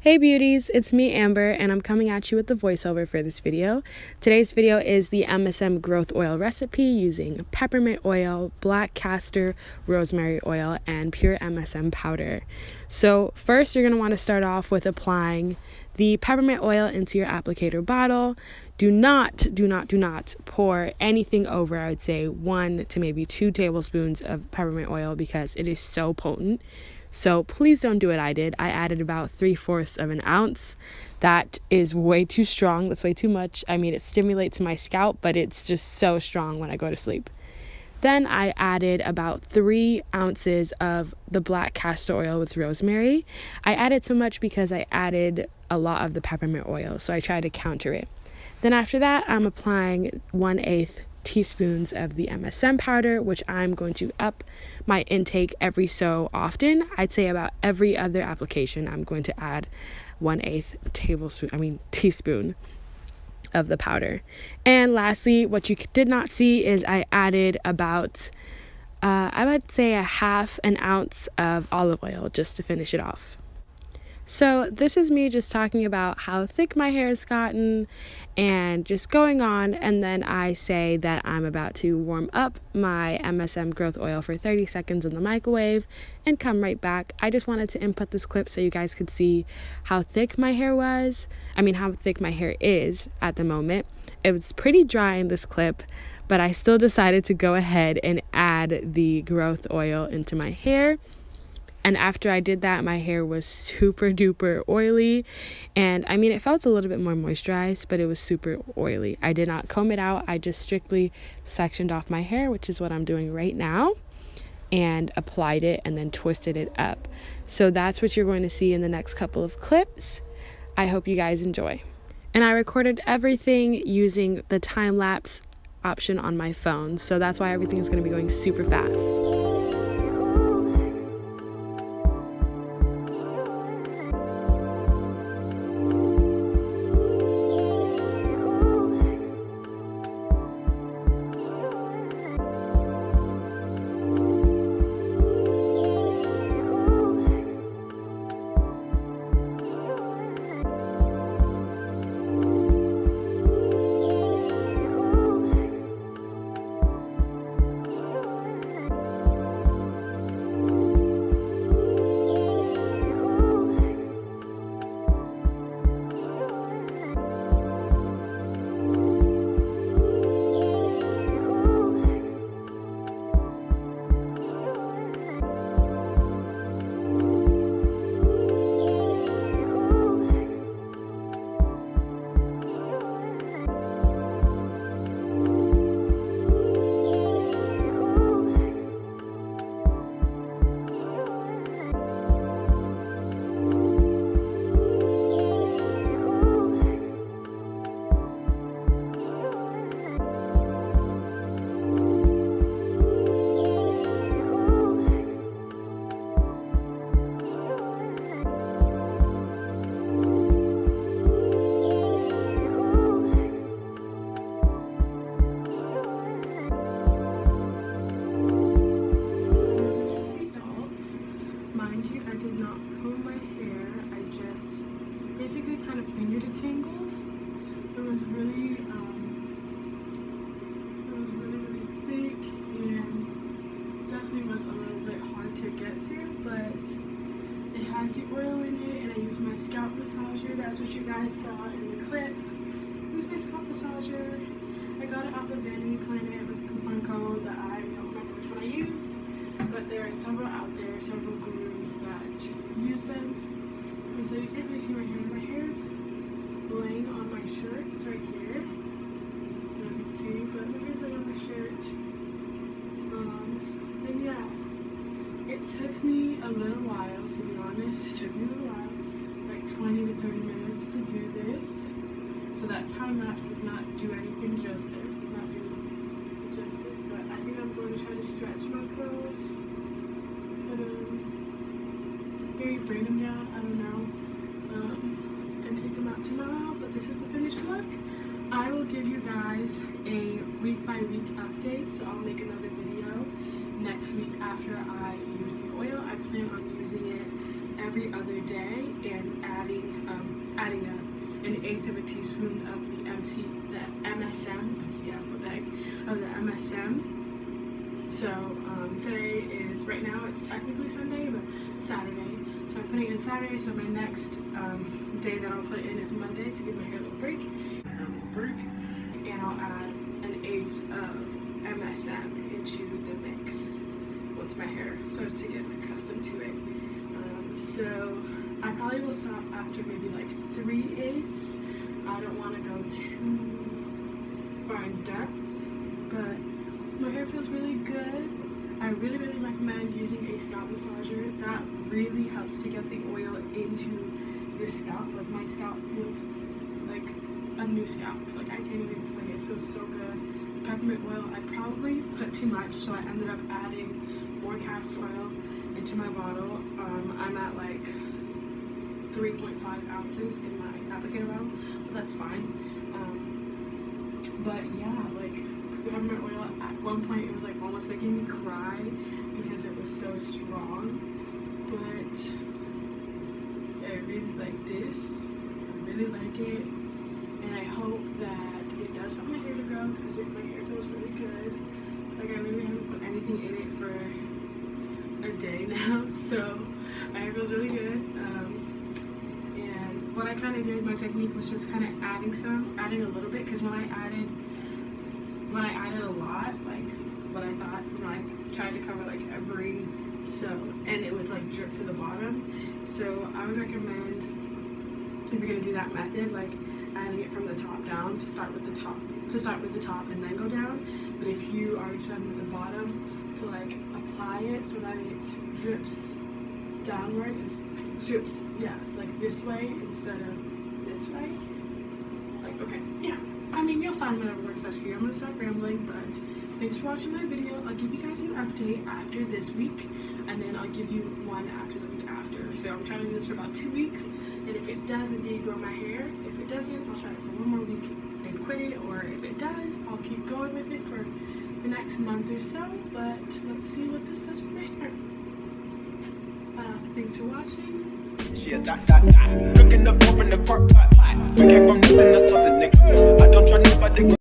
Hey beauties, it's me Amber and I'm coming at you with the voiceover for this video. Today's video is the MSM growth oil recipe using peppermint oil, black castor, rosemary oil, and pure MSM powder. So first you're going to want to start off with applying the peppermint oil into your applicator bottle. Do not pour anything over, I would say 1 to maybe 2 tablespoons of peppermint oil because it is so potent. So please don't do what I did. I added about 3/4 of an ounce. That is way too strong. That's way too much. I mean, it stimulates my scalp, but it's just so strong when I go to sleep. Then I added about 3 ounces of the black castor oil with rosemary. I added so much because I added a lot of the peppermint oil, so I tried to counter it. Then after that, I'm applying 1/8 teaspoons of the MSM powder, which I'm going to up my intake every so often. I'd say about every other application I'm going to add 1/8 teaspoon of the powder. And lastly, what you did not see is I added about I would say a 1/2 ounce of olive oil just to finish it off. So this is me just talking about how thick my hair has gotten and just going on, and then I say that I'm about to warm up my MSM growth oil for 30 seconds in the microwave and come right back. I just wanted to input this clip so you guys could see how thick my hair how thick my hair is at the moment. It was pretty dry in this clip, but I still decided to go ahead and add the growth oil into my hair. And after I did that, my hair was super duper oily. And I mean, it felt a little bit more moisturized, but it was super oily. I did not comb it out. I just strictly sectioned off my hair, which is what I'm doing right now, and applied it and then twisted it up. So that's what you're going to see in the next couple of clips. I hope you guys enjoy. And I recorded everything using the time lapse option on my phone. So that's why everything is going to be going super fast. Basically kind of finger detangled. It was really thick and definitely was a little bit hard to get through, but it has the oil in it, and I used my scalp massager. That's what you guys saw in the clip. I used my scalp massager. I got it off of Vanity Planet with a coupon code that I don't remember which one I used, but there are several out there, several gurus that use them. And so you can't really see my hair. My hair is laying on my shirt. It's right here. You can see, but my hair's laying on my shirt. And yeah, it took me a little while, to be honest. It took me a little while, like 20 to 30 minutes to do this. So that time lapse does not do anything justice. Does not do justice. But I think I'm going to try to stretch my curls. Maybe braid them down, I don't know, and take them out tomorrow, but this is the finished look. I will give you guys a week by week update, so I'll make another video next week after I use the oil. I plan on using it every other day and adding an eighth of a teaspoon of the MSM. So today is, right now it's technically Sunday, but Saturday. So I'm putting it in Saturday. So my next day that I'll put it in is Monday to give my hair a little break. And I'll add an eighth of MSM into the mix once my hair starts to get accustomed to it. So I probably will stop after maybe like 3/8. I don't want to go too far in depth, but my hair feels really good. I really recommend using a scalp massager. That really helps to get the oil into your scalp. Like, my scalp feels like a new scalp. Like, I can't even explain it. It feels so good. Peppermint oil, I probably put too much, so I ended up adding more castor oil into my bottle. I'm at like 3.5 ounces in my applicator bottle, but that's fine. But yeah, like, peppermint oil, at one point it was like almost making me cry because it was so strong. But I really like this. I really like it, and I hope that it does help my hair to grow, because my hair feels really good. Like, I really haven't put anything in it for a day now, so my hair feels really good. And what I kind of did, my technique was just kind of adding a little bit, because when I added a lot, like what I thought, I tried to cover like every sew, and it would like drip to the bottom. So I would recommend, if you're gonna do that method, like adding it from the top down, to start with the top and then go down. But if you are starting with the bottom, to like apply it so that it drips downward, drips, yeah, like this way instead of this way. Like, okay, yeah. I mean, you'll find whatever works best for you. I'm gonna stop rambling, but thanks for watching my video. I'll give you guys an update after this week, and then I'll give you one after the week after. So I'm trying to do this for about 2 weeks, and if it does indeed grow my hair, if it doesn't, I'll try it for 1 more week and quit it, or if it does, I'll keep going with it for the next month or so. But let's see what this does for my hair. Thanks for watching. Yeah, cooking up over in the park. We came from nothing to something, nigga. I don't try nobody.